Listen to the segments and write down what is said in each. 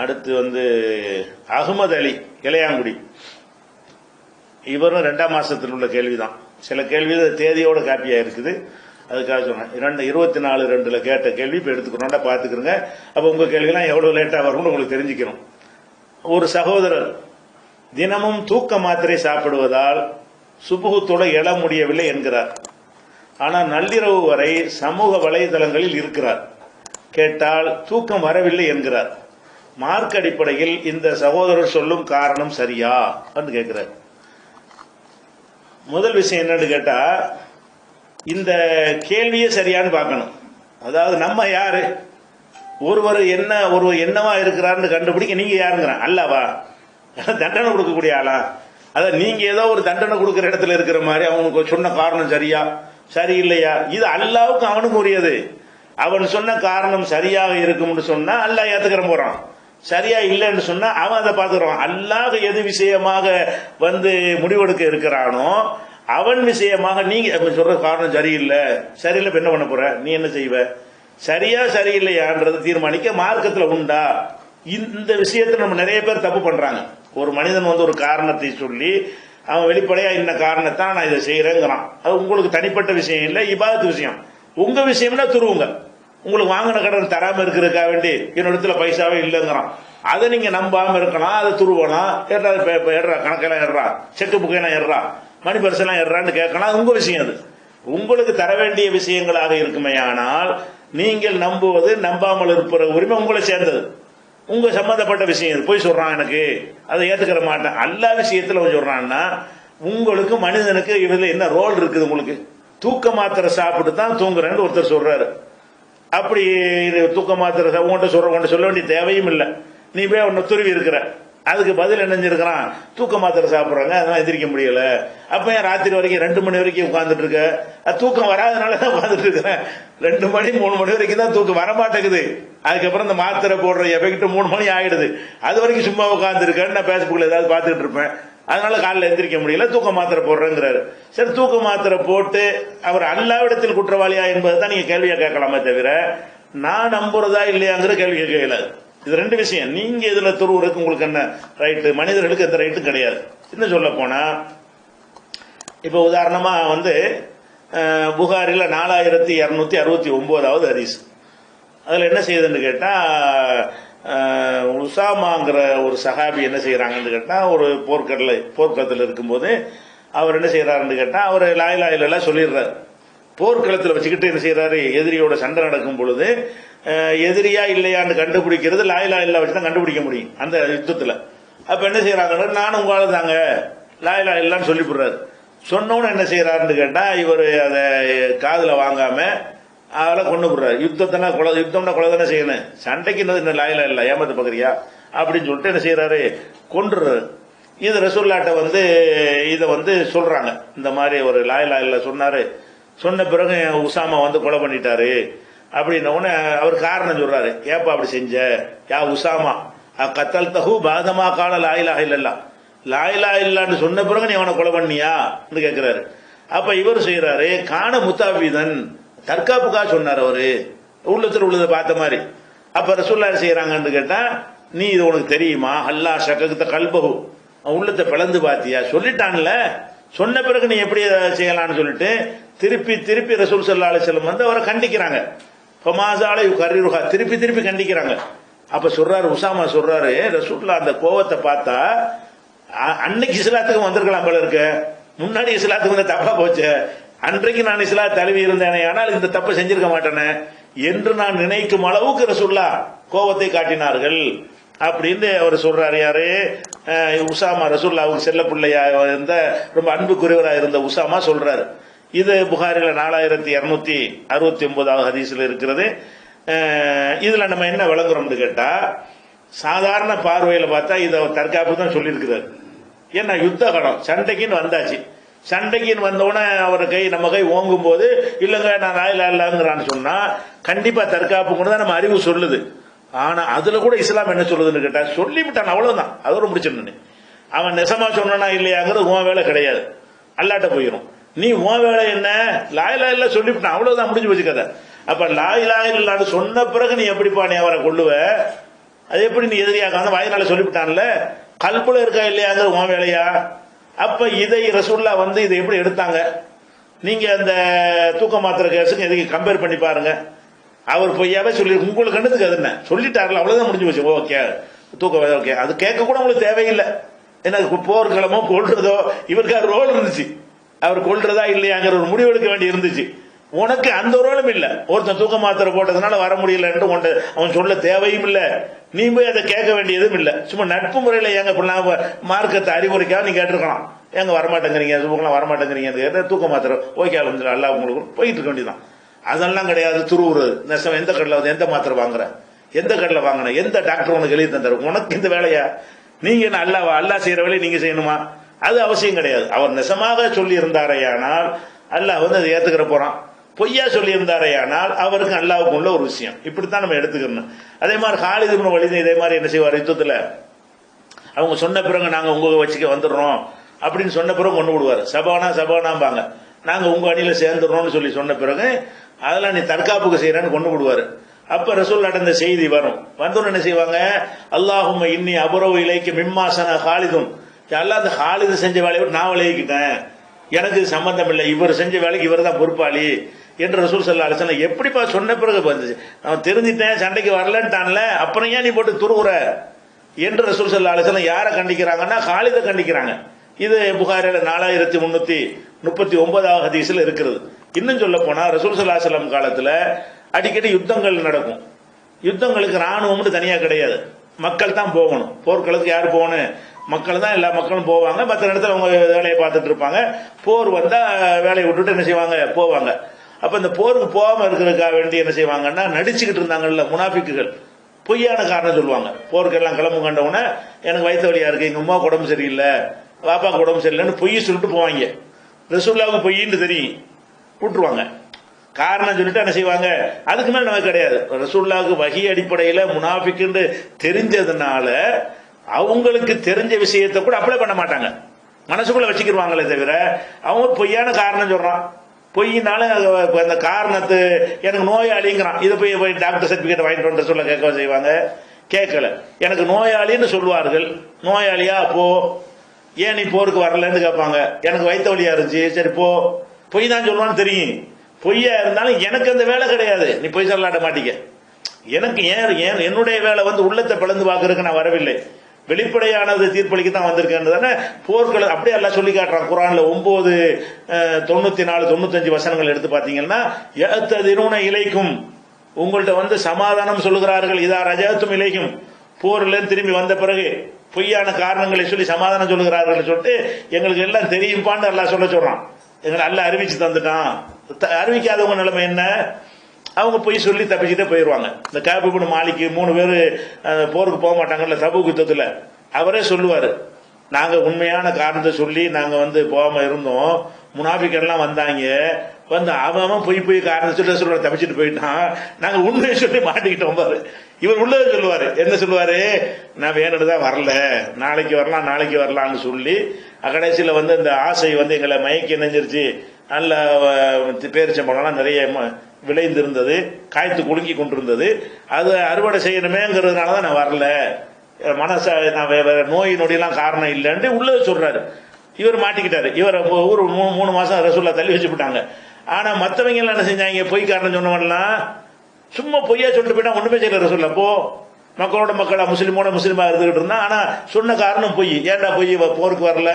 அடுத்து அகமது அலி இளையாங்குடி, இவரும் 2ஆம் மாசத்தில் உள்ள கேள்விதான். சில கேள்வி தேதியோட காப்பியா இருக்குது, அதுக்காக சொன்னேன். 24/2 கேட்ட கேள்வி இப்ப எடுத்துக்கிறோம்டா பாத்துக்கிறோங்க. அப்ப உங்க கேள்விலாம் எவ்வளவு லேட்டா வரும்னு உங்களுக்கு தெரிஞ்சுக்கணும். ஒரு சகோதரர் தினமும் தூக்க மாத்திரை சாப்பிடுவதால் சுபுகத்தோட எழ முடியவில்லை என்கிறார். ஆனால் நள்ளிரவு வரை சமூக வலைதளங்களில் இருக்கிறார். கேட்டால் தூக்கம் வரவில்லை என்கிறார். மார்க் அடிப்படையில் இந்த சகோதரர் சொல்லும் காரணம் சரியா என்று கேட்கிறார். முதல் விஷயம் என்னன்னு கேட்டா, இந்த கேள்வியே சரியான்னு பார்க்கணும். அதாவது நம்ம யாரு, ஒருவர் என்னவா இருக்கிறார்னு கண்டுபிடிக்க நீங்க யாருங்கிறான்? அல்லவா தண்டனை கொடுக்கக்கூடிய ஆளா? அதான் நீங்க ஏதோ ஒரு தண்டனை கொடுக்கிற இடத்துல இருக்கிற மாதிரி அவனுக்கு சொன்ன காரணம் சரியா சரியில்லையா, இது அல்லாவுக்கு அவனுக்கு உரியது. அவன் சொன்ன காரணம் சரியாக இருக்கும்னு சொன்னா அல்லாஹ் ஏத்துக்கிற போறான், சரியா இல்லைன்னு சொன்னா அவன் அதை பார்த்துக்கிறான். அல்லாஹ் எது விஷயமாக முடிவெடுக்க இருக்கிறானோ அவன் விஷயமாக நீங்க சொல்ற காரணம் சரியில்லை சரியில்லை என்ன பண்ண போற, நீ என்ன செய்வ? சரியா சரியில்லையான்றது தீர்மானிக்க மார்க்கத்தில் உண்டா? இந்த விஷயத்தை நம்ம நிறைய பேர் தப்பு பண்றாங்க. ஒரு மனிதன் ஒரு காரணத்தை சொல்லி அவன் வெளிப்படையா இந்த காரணத்தான் நான் இதை செய்யறேங்கிறான். அது உங்களுக்கு தனிப்பட்ட விஷயம் இல்லை, இபாதத்து விஷயம். உங்க விஷயம்னா துருவுங்க. உங்களுக்கு வாங்கின கடன் தராம இருக்கிறதுக்கா வேண்டி என்னிடத்துல பைசாவே இல்லைங்கிறான். அதை நீங்க நம்பாம இருக்கலாம், அதை துருவலாம். ஏறா கணக்கெல்லாம் ஏறா, செக்கு புக்கையெல்லாம் ஏறா, மணி பரிசெல்லாம் ஏறான்னு கேட்கலாம். அது உங்க விஷயம். அது உங்களுக்கு தர வேண்டிய விஷயங்களாக இருக்குமே. ஆனால் நீங்கள் நம்புவது நம்பாமல் இருப்ப உரிமை உங்களை சேர்ந்தது, உங்க சம்பந்தப்பட்ட விஷயம். போய் சொல்றான் எனக்கு அதை ஏத்துக்கிற மாட்டேன், எல்லா விஷயத்துல சொல்றான்னா உங்களுக்கு மனிதனுக்கு இதுல என்ன ரோல் இருக்குது? உங்களுக்கு தூக்க மாத்திரை சாப்பிட்டு தான் தூங்குறேன்னு ஒருத்தர் சொல்றாரு. அப்படி தூக்க மாத்திரை உங்கள்கிட்ட சொல்ல வேண்டிய தேவையும் இல்லை. நீ போய் ஒன்னு துருவி இருக்கிற, அதுக்கு பதில் என்னஞ்சிருக்கிறான், தூக்க மாத்திரை சாப்பிட்றாங்க அதெல்லாம் எந்திரிக்க முடியல. அப்ப ஏன் ராத்திரி வரைக்கும் 2 மணி வரைக்கும் உட்கார்ந்துட்டு இருக்க? தூக்கம் வராதனால தான் உட்கார்ந்துட்டு இருக்கிறேன். 2 மணி 3 மணி வரைக்கும் தான் தூக்கம் வரமாட்டேங்குது. அதுக்கப்புறம் இந்த மாத்திரை போடுற எஃபெக்ட் 3 மணி ஆயிடுது. அது வரைக்கும் சும்மா உட்கார்ந்து இருக்கேன்னு நான் பேஸ்புக்ல ஏதாவது பார்த்துட்டு இருப்பேன். அதனால காலையில் எந்திரிக்க முடியல, தூக்க மாத்திரை போடுறேங்கிறாரு. சரி, தூக்க மாத்திரை போட்டு அவர் அல்லாவிடத்தில் குற்றவாளியா என்பதை தான் நீங்க கேள்வியா கேட்கலாமே தவிர நான் நம்புறதா இல்லையாங்கிற கேள்வி கேட்கல. இது 2 விஷயம். நீங்க இதுல துருவுறதுக்கு உங்களுக்கு என்ன ரைட்டு? மனிதர்களுக்கு எந்த ரைட்டும் கிடையாது. இன்னும் சொல்ல போனா, இப்ப உதாரணமா புகாரில 4269வது ஹதீஸ். அதுல என்ன செய்யுதுன்னு கேட்டா, உசாமாங்கிற ஒரு சஹாபி என்ன செய்யறாங்கன்னு கேட்டா, ஒரு போர்க்களத்தில் இருக்கும்போது அவர் என்ன செய்யறாருன்னு கேட்டா, அவர் லா இலாஹ இல்லல்லாஹ் சொல்லிடுறாரு. போர்க்களத்தில் வச்சுக்கிட்டு என்ன செய்யறாரு, எதிரியோட சண்டை நடக்கும் பொழுது எதிரியா இல்லையான்னு கண்டுபிடிக்கிறது லா இலாஹ இல்லல்லாஹ் வச்சு தான் கண்டுபிடிக்க முடியும் அந்த யுத்தத்துல. அப்ப என்ன செய்யறாங்க, நானும் உங்களால தாங்க லா இலாஹ இல்லல்லாஹ்னு சொல்லிவிடுறாரு. சொன்னோன்னு என்ன செய்யறாருன்னு கேட்டா, இவர் அதை காதுல வாங்காம அதெல்லாம் கொண்டு போடுறாரு. யுத்தம்னா கொலை தானே செய்யணும், சண்டைக்கு லா இலாஹ இல்லல்லாஹ் ஏமாத்த பாக்குறியா அப்படின்னு சொல்லிட்டு என்ன செய்யறாரு, கொன்றுறாரு. இது ரசூலுல்லாஹ்ட்ட இதை சொல்றாங்க. இந்த மாதிரி ஒரு லா இலாஹ இல்லல்லாஹ் சொன்னாரு, சொன்ன பிறகு உசாமா கொலை பண்ணிட்டாரு அப்படின்ன உடனே அவர் காரணம் சொல்றாரு. ஏப்பா அப்படி செஞ்ச யா உசாமா, கத்தல் தகு பாதமா கால லா இலாஹ இல்லல்லாஹ், லா இலாஹ இல்லல்லாஹ்னு சொன்ன பிறகு நீ அவனை கொலை பண்ணியா கேட்கிறாரு. அப்ப இவர் செய்யறாரு, காண முத்தாபிதன், தற்காப்புக்காக சொன்னார் அவரு, உள்ளத்தில் உள்ளதை பார்த்த மாதிரி. அப்ப ரசூலுல்லாஹ் செய்யறாங்கன்னு கேட்டா, நீ இது உனக்கு தெரியுமா, அல்லாஹ் ஷக்கத்த கல்பஹு, உள்ளத்தை பிளந்து பாத்தியா, சொல்லிட்டான்ல, சொன்ன பிறகு நீ எப்படி செய்யலாம்னு சொல்லிட்டு திருப்பி திருப்பி ரசூல் ஸல்லல்லாஹு அலைஹி வஸல்லம் அவரை கண்டிக்கிறாங்க. ஃபமாஸால யுகர்ரிருஹா, திருப்பி திருப்பி கண்டிக்கிறாங்க. அப்ப சொல்றாரு, உசாமா சொல்றாரு, ரசூலுல்லாஹ் அந்த கோவத்தை பார்த்தா அன்னைக்கு இஸ்லாத்துக்கு வந்திருக்கலாம் போல இருக்க, முன்னாடி இஸ்லாத்துக்கு தப்பா போச்சு, அன்றைக்கு நான் இஸ்லாம் தழுவி இருந்தேனே ஆனால் இந்த தப்பை செஞ்சிருக்க மாட்டேனே என்று நான் நினைக்கும் அளவுக்கு ரசூலுல்லாஹ் கோவத்தை காட்டினார்கள் அப்படின்னு அவர் சொல்றாரு. யாரு? உசாமா, ரசூலுல்லாஹ்வுக்கு செல்ல பிள்ளையா இருந்த ரொம்ப அன்புக்குரியவரா இருந்த உசாமா சொல்றாரு. இது புகாரில 4269வது ஹதீஸ்ல இருக்கிறது. இதுல நம்ம என்ன விளங்குறோம்னு கேட்டா, சாதாரண பார்வையில பார்த்தா இதை தற்காப்பு தான் சொல்லியிருக்கிறார். ஏன்னா யுத்த காலம், சண்டைக்குன்னு வந்தாச்சு, சண்டைக்குன்னு வந்தோடனே அவர் நம்ம கை ஓங்கும் போது இல்லங்க நான் லா இலாஹ இல்லல்லாஹ்ங்கறான்னு சொன்னா கண்டிப்பா தற்காப்பு கூட தான் நம்ம அறிவு சொல்லுது. ஆனா அதுல கூட இஸ்லாம் என்ன சொல்லுதுன்னு கேட்டா, சொல்லிவிட்டான் அவ்வளவுதான், அதோட முடிச்சிடணும். அவன் நெசமா சொன்னா இல்லையாங்கிறது உன் வேலை கிடையாது, அல்லாட்ட போயிடும். நீ உன் வேலை என்ன, லா இலாஹ இல்லல்லாஹ் சொல்லிவிட்டான் அவ்வளவுதான், முடிஞ்சு போச்சு கதை. அப்ப லா இலாஹ இல்லல்லாஹ்னு சொன்ன பிறகு நீ எப்படிப்பா நீ அவரை கொள்ளுவ? அது எப்படி நீ எதிரியாக்காம வாயினால சொல்லிவிட்டான்ல, கல்புல இருக்கா இல்லையாங்கிற உன் வேலையா? அப்ப இதை ரசூல்லா வந்து இதை எப்படி எடுத்தாங்க? நீங்க அந்த தூக்க மாத்திரை கேஸுக்கு எதுக்கு கம்பேர் பண்ணி பாருங்க. அவர் பொய்யாவே சொல்லி உங்களுக்கு கண்டதுக்கு அது என்ன சொல்லிட்டாருல, அவ்வளவுதான் முடிஞ்சு போச்சு. ஓகே தூக்கம் ஓகே, அது கேட்க கூட உங்களுக்கு தேவையில்லை. எனக்கு போர்க்களமோ கொள்றதோ இவருக்கு ரோல் இருந்துச்சு, அவர் கொள்றதா இல்லையாங்கிற ஒரு முடிவு எடுக்க வேண்டி இருந்துச்சு. உனக்கு அந்த ரோலும் இல்ல. ஒருத்தன் தூக்க மாத்திரை போட்டதுனால வர முடியல என்று அவன் சொல்ல தேவையும் இல்லை, நீ போய் அதை கேட்க வேண்டியதும் இல்லை. சும்மா நட்பு முறையில் எங்க மார்க்கத்தை அறிவுரைக்காக நீ கேட்டிருக்கலாம், எங்க வரமாட்டேங்கிறீங்க சுபங்களாம் வரமாட்டேங்கிறீங்க, தூக்க மாத்திரை ஓகே அல்ல உங்களுக்கு போயிட்டு இருக்க வேண்டியதான். அதெல்லாம் கிடையாது. துருவுறது நெசம் எந்த கடையில் எந்த மாத்திரை வாங்குற, எந்த கடையில் வாங்கின, எந்த டாக்டர் உனக்கு எழுதி தந்தாரு, உனக்கு இந்த வேலையா? நீங்க என்ன அல்லா செய்யற வேலையை நீங்க செய்யணுமா? அது அவசியம் கிடையாது. அவர் நெசமாக சொல்லி இருந்தாரையானால் அல்லாஹ் வந்து அதை ஏத்துக்கிற போறான். பொய்யா சொல்லி இருந்தாரையானால் அவருக்கு அல்லாவுக்கு உள்ள ஒரு விஷயம். இப்படித்தான் நம்ம எடுத்துக்கணும். அதே மாதிரி காலித் இப்னு வலீத் இதே மாதிரி என்ன செய்வார், யுத்தத்துல அவங்க சொன்ன பிறகு நாங்க உங்க வச்சுக்க வந்துடுறோம் அப்படின்னு சொன்ன பிறகு கொண்டு விடுவார். சபானாம்பாங்க, நாங்க உங்க அணியில சேர்ந்துடுறோம்னு சொல்லி சொன்ன பிறகு அதெல்லாம் நீ தற்காப்புக்கு செய்யறன்னு கொண்டு விடுவாரு. அப்ப ரசூல் நடந்த செய்தி வரும். வந்தோன்னு என்ன செய்வாங்க, அல்லாஹும்ம இன்னி அபுரவு இலைக்கு மிம்மாசன ஹாலிதுன், எல்லாம் அந்த ஹாலிது செஞ்ச வேலையை விட்டு நான் விளைவிக்கிட்டேன், எனக்கு சம்பந்தம் இல்லை, இவர் செஞ்ச வேலைக்கு இவர் தான் பொறுப்பாளி என்று ரசூல் ஸல்லல்லாஹு அலைஹி வஸல்லம் எப்படிப்பா சொன்ன பிறகு வந்துச்சு, அவன் தெரிஞ்சிட்டேன் சண்டைக்கு வரலன்ட்டான்ல, அப்புறம் ஏன் நீ போட்டு துருவுற என்று ரசூல் ஸல்லல்லாஹு அலைஹி வஸல்லம் யாரை கண்டிக்கிறாங்கன்னா ஹாலிதை கண்டிக்கிறாங்க. இது புகாரில 4339 ஹதீஸ்ல இருக்கிறது. இன்னும் சொல்ல போனா ரசூல் ஸல்லல்லாஹு அலைஹி வஸல்லம் காலத்துல அடிக்கடி யுத்தங்கள் நடக்கும். யுத்தங்களுக்கு ராணுவம்னு தனியா கிடையாது, மக்கள் தான் போகணும். போர்க்களத்துக்கு யார் போகணும்? மக்கள் தான். எல்லா மக்களும் போவாங்க, மற்ற இடத்துல அவங்க வேலையை பார்த்துட்டு இருப்பாங்க. போர் வந்தா வேலையை விட்டுட்டு என்ன செய்வாங்க, போவாங்க. அப்ப இந்த போருக்கு போகாம இருக்கிறதுக்காக வேண்டி என்ன செய்வாங்கன்னா, நடிச்சுக்கிட்டு இருந்தாங்கல்ல முனாஃபிக்குகள், பொய்யான காரணம் சொல்லுவாங்க. போருக்கு எல்லாம் கிளம்பு கண்டவுடனே எனக்கு வயிற்று வலியா இருக்கு, எங்க அம்மாவுக்கு உடம்பு சரியில்லை, பாப்பாவுக்கு உடம்பு சரியில்லைன்னு பொய் சொல்லிட்டு போவாங்க. ரசூலுல்லாஹ்வுக்கு பொய்ன்னு தெரியும், விட்டுருவாங்க. காரணம் சொல்லிட்டு என்ன செய்வாங்க, அதுக்கு மேல நமக்கு கிடையாது. ரசூலுல்லாஹ்வுக்கு வஹி அடிப்படையில முனாஃபிக்குன்னு தெரிஞ்சதுனால அவங்களுக்கு தெரிஞ்ச விஷயத்தை கூட அப்ளை பண்ண மாட்டாங்க, மனசுக்குள்ள வச்சுக்கிடுவாங்களே தவிர அவங்க பொய்யான காரணம் சொல்றான். பொய்யினால அந்த காரணத்து எனக்கு நோயாளிங்கிறான், இதை போய் டாக்டர் சர்டிபிகேட் வாங்கிட்டு வந்து சொல்ல கேட்க செய்வாங்க. கேட்கல, எனக்கு நோயாளின்னு சொல்லுவார்கள். நோயாளியா போ, ஏன் நீ போருக்கு வரலன்னு கேட்பாங்க. எனக்கு வயிற்று வலியா இருந்துச்சு, சரி போ. பொய் தான் சொல்லுவான்னு தெரியும். பொய்யா இருந்தாலும் எனக்கு அந்த வேலை கிடையாது, நீ பொய் சொல்லாட்ட மாட்டிக்க. எனக்கு ஏன் என்னுடைய வேலை வந்து உள்ளத்தை பிளந்து பார்க்கறதுக்கு நான் வரவில்லை, வெளிப்படையானது தீர்ப்பளிக்க தான் வந்திருக்கேன் தானே. போர்க்களம் அப்படியே எல்லாம் சொல்லி காட்டுறான். குர்ஆன்ல 9:94-95 வசனங்கள் எடுத்து பாத்தீங்கன்னா, யஅ்ததிரூன இலைக்கும், உங்கள்ட்ட வந்து சமாதானம் சொல்லுகிறார்கள், இதா ரஜஅத்தும் இலைக்கும், போர்ல திரும்பி வந்த பிறகு பொய்யான காரணங்களை சொல்லி சமாதானம் சொல்லுகிறார்கள் சொல்லிட்டு எங்களுக்கு எல்லாம் தெரியும்பான்னு அல்லாஹ் சொல்றான். எங்களை அல்லாஹ் அறிவிச்சு தந்துட்டான். அறிவிக்காதவங்க நிலைமை என்ன, அவங்க போய் சொல்லி தப்பிச்சுட்டே போயிடுவாங்க. இந்த காப் இப்னு மாலிக் 3 பேர் போருக்கு போக மாட்டாங்கல்ல தபூக் யுத்தத்துல, அவரே சொல்லுவாரு, நாங்க உண்மையான காரணத்தை சொல்லி நாங்க வந்து போகாம இருந்தோம், முனாஃபிக்கெல்லாம் வந்தாங்க, வந்து அவன் போய் காரணத்தை சொல்லி சொல்ற தப்பிச்சுட்டு போயிட்டான், நாங்க உண்மையை சொல்லி மாட்டிக்கிட்டோம் பாரு. இவர் உள்ளதை சொல்லுவாரு, என்ன சொல்லுவாரு, நான் வேணுதான் வரல, நாளைக்கு வரலாம்னு சொல்லி கடைசியில வந்து இந்த ஆசை வந்து எங்களை மயக்கி நினைஞ்சிருச்சு. நல்ல பேரிச்சம்பழம்லாம் நிறைய விளைந்திருந்தது, காய்த்து குலுங்கி கொண்டிருந்தது, அது அறுவடை செய்யணுமேங்கிறதுனால தான் நான் வரல, நான் வேற நோய் நொடியெல்லாம் காரணம் இல்லைன்னு உள்ளதை சொல்றாரு. இவர் மாட்டிக்கிட்டாரு. இவர் ஒரு 3 மாசம் ரசூலுல்லாஹ் தள்ளி வச்சு விட்டாங்க. ஆனா மற்றவங்க எல்லாம் என்ன செஞ்சாங்க, பொய் காரணம் சொன்னவன்லாம் சும்மா பொய்யா சொல்லிட்டு போயிட்டா ஒண்ணுமே செய்யல. ரசூலுல்லாஹ் போ, மக்களோட மக்களா முஸ்லிமா இருந்துகிட்டு இருந்தா, ஆனா சொன்ன காரணம் பொய். ஏன்டா பொய், போருக்கு வரல,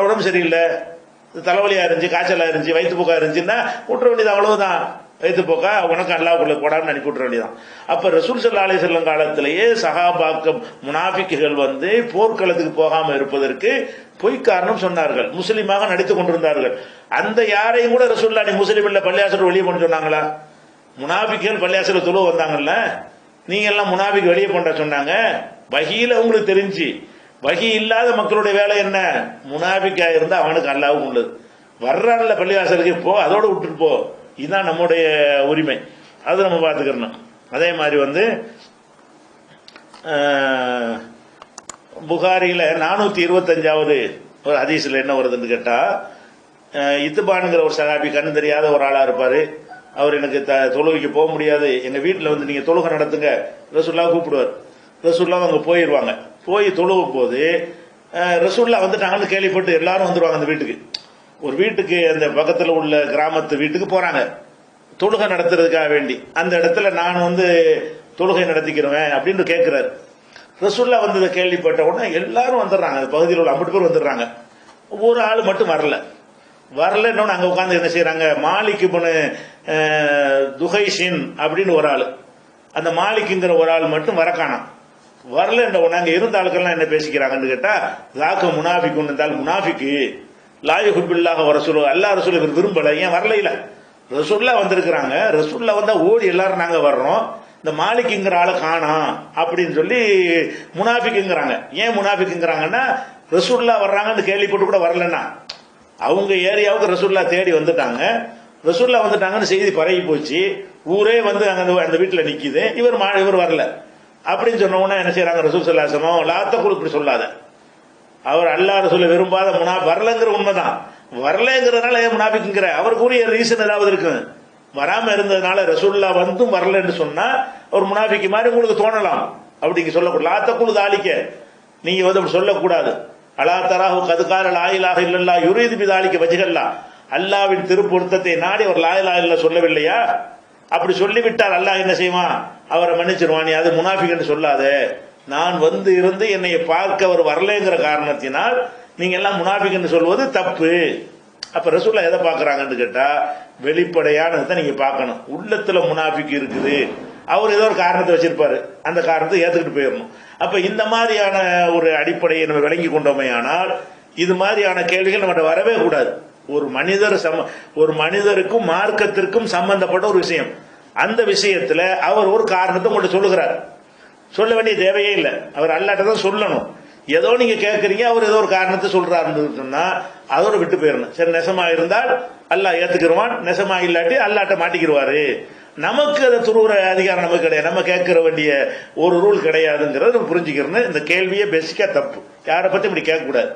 உடம்பு சரியில்லை, தலைவலியா இருந்துச்சு, காய்ச்சலா இருந்துச்சு, வயிற்று போக்கா இருந்துச்சுன்னா விட்டுற வேண்டியது, அவ்வளவுதான். வயிற்று போக்கா உனக்கு அல்லாஹ்வுக்குள்ள போடான்னு அனுப்பி விட்டுற வேண்டியதான். அப்ப ரசூல் ஸல்லல்லாஹு அலைஹி வஸல்லம் காலத்திலேயே சஹாபாக்கள் முனாஃபிக்குகள் வந்து போர்க்களத்துக்கு போகாம இருப்பதற்கு பொய் காரணம் சொன்னார்கள், முஸ்லிமாக நடித்துக் கொண்டிருந்தார்கள். அந்த யாரையும் கூட ரசூலுல்லாஹ் நீ முஸ்லிம் இல்ல பள்ளியாசல் வெளியே போன்னு சொன்னாங்களா? முனாஃபிக்குகள் பள்ளியாசல் தொழு வந்தாங்கல்ல, நீங்க எல்லாம் முனாஃபிக் வெளியே போன்ற சொன்னாங்க. வஹீல உங்களுக்கு தெரிஞ்சு, வஹி இல்லாத மக்களுடைய வேலை என்ன, முனாஃபிக்கா இருந்தா அவனுக்கு அல்லாஹ்வும் உள்ளது. வர்றான்ல பள்ளிவாசலுக்கு போ, அதோட விட்டுட்டு போ, இதுதான் நம்முடைய உரிமை, அது நம்ம பார்த்துக்கணும். அதே மாதிரி வந்து புகாரில 425வது ஒரு ஹதீஸ்ல என்ன வருதுன்னு கேட்டா, இத்துபான்ங்கிற ஒரு சஹாபி கண்ணு தெரியாத ஒரு ஆளா இருப்பாரு. அவர் எனக்கு தொழுகைக்கு போக முடியாது, எங்க வீட்டில் வந்து நீங்க தொழுகை நடத்துங்க ரசூலுல்லாஹ் கூப்பிடுவார். ரசூல்லா அவங்க போயிடுவாங்க. போய் தொழுவும் போது ரசூல்லா வந்துட்டாங்கன்னு கேள்விப்பட்டு எல்லாரும் வந்துருவாங்க அந்த வீட்டுக்கு. ஒரு வீட்டுக்கு அந்த பக்கத்தில் உள்ள கிராமத்து வீட்டுக்கு போறாங்க தொழுகை நடத்துறதுக்காக வேண்டி. அந்த இடத்துல நான் தொழுகை நடத்திக்கிறேன் அப்படின்னு கேட்கிறாரு. ரசூல்லா வந்ததை கேள்விப்பட்ட உடனே எல்லாரும் வந்துடுறாங்க. அந்த பகுதியில் உள்ள 50 பேர் வந்துடுறாங்க. ஒரு ஆள் மட்டும் வரலன்னு அங்க உட்காந்து என்ன செய்யறாங்க, மாலிக் இப்னு துஹைஷின் அப்படின்னு ஒரு ஆள், அந்த மாலிக்குங்கிற ஒரு ஆள் மட்டும் வரக்கானாம். வரலன்ற உடனே அங்க இருந்த ஆளுக்கெல்லாம் என்ன பேசிக்கிறாங்கன்னு கேட்டா, லாக்க முனாஃபிக்குன்னு இருந்தால் முனாஃபிக்கு லாயுஹிப்புல்லாஹ் ரசூலு, அல்லாஹ் ரசூல் இவர் விரும்பல, ஏன் வரல? இல்ல ரசூல்லா வந்திருக்கிறாங்க, ரசூல்லா வந்தா ஓடி எல்லாரும் நாங்க வர்றோம், இந்த மாலிக்குங்கிற ஆளை காணோம் அப்படின்னு சொல்லி முனாஃபிக்குங்கிறாங்க. ஏன் முனாஃபிக்குங்கிறாங்கன்னா, ரசூல்லா வர்றாங்கன்னு கேள்விப்பட்டு கூட வரலன்னா, அவங்க ஏரியாவுக்கு ரசூல்லா தேடி வந்துட்டாங்க, ரசூல்லா வந்துட்டாங்கன்னு செய்தி பரவி போச்சு, ஊரே அந்த வீட்டுல நிக்குது, இவர் வரல அப்படின்னு சொன்ன உடனே என்ன செய்யறாங்க, ரசூல் ஸல்லல்லாஹு அலைஹி வஸல்லம் லாத்தகுல் இப்படி சொல்லாத, அவர் அல்லாஹ் ரசூலை விரும்பாத வரலங்கிற உண்மைதான், வரலங்கிறதுனால ஏன் முனாஃபிக்குங்கிற, அவருக்குரிய ரீசன் ஏதாவது இருக்கு, வராம இருந்ததுனால ரசூல்லா வந்தும் வரலன்னு சொன்னா ஒரு முனாஃபிக்கு மாதிரி உங்களுக்கு தோணலாம். அப்படிங்க சொல்லக்கூடாது. லாத்தகுல் தாலிக்க, நீங்க அப்படி சொல்லக்கூடாது. அலா தராஹு கதுகார லாயிலாக இல்லல்லா யுரீது பிதாலிக்க வஜ்ஹல்லா, அல்லாவின் திருப்பொருத்தத்தை நாடி அவர் லாயிலா இல்ல சொல்லவில்லையா? அப்படி சொல்லிவிட்டால் அல்லாஹ் என்ன செய்வான், அவரை மன்னிச்சிருவான். நீ அது முனாஃபிக் என்று சொல்லாத, நான் இருந்து என்னை பார்க்க அவர் வரலைங்கிற காரணத்தினால் நீங்க எல்லாம் முனாஃபிக் என்று சொல்வது தப்பு. அப்ப ரசூல்லா எதை பாக்குறாங்கன்னு கேட்டா, வெளிப்படையானதை நீங்க பார்க்கணும். உள்ளத்துல முனாஃபிக் இருக்குது, அவர் ஏதோ ஒரு காரணத்தை வச்சிருப்பாரு, அந்த காரணத்தை ஏத்துக்கிட்டு போயிடணும். அப்ப இந்த மாதிரியான ஒரு அடிப்படையை நம்ம விளங்கி கொண்டோமே ஆனால் இது மாதிரியான கேள்விகள் நம்மகிட்ட வரவே கூடாது. ஒரு மனிதருக்கும் மார்க்கத்திற்கும் சம்பந்தப்பட்ட ஒரு விஷயம், அந்த விஷயத்துல அவர் ஒரு காரணத்தை உங்கள்கிட்ட சொல்லுகிறார், சொல்ல வேண்டிய தேவையே இல்லை, அவர் அல்லாட்ட தான் சொல்லணும். ஏதோ நீங்க கேட்கறீங்க, அவர் ஏதோ ஒரு காரணத்தை சொல்றாருன்னு சொன்னா அதோட விட்டு போயிடணும். சரி, நெசமா இருந்தால் அல்லாஹ் ஏத்துக்கிடுவான், நெசமா இல்லாட்டி அல்லாட்ட மாட்டிக்கிடுவாரு. நமக்கு அதை துருவுற அதிகாரம் நமக்கு கிடையாது, நம்ம கேட்கற வேண்டிய ஒரு ரூல் கிடையாதுங்கிறத நம்ம புரிஞ்சுக்கிறோம். இந்த கேள்வியே பேசிக்கா தப்பு, யாரை பத்தி இப்படி கேட்க கூடாது.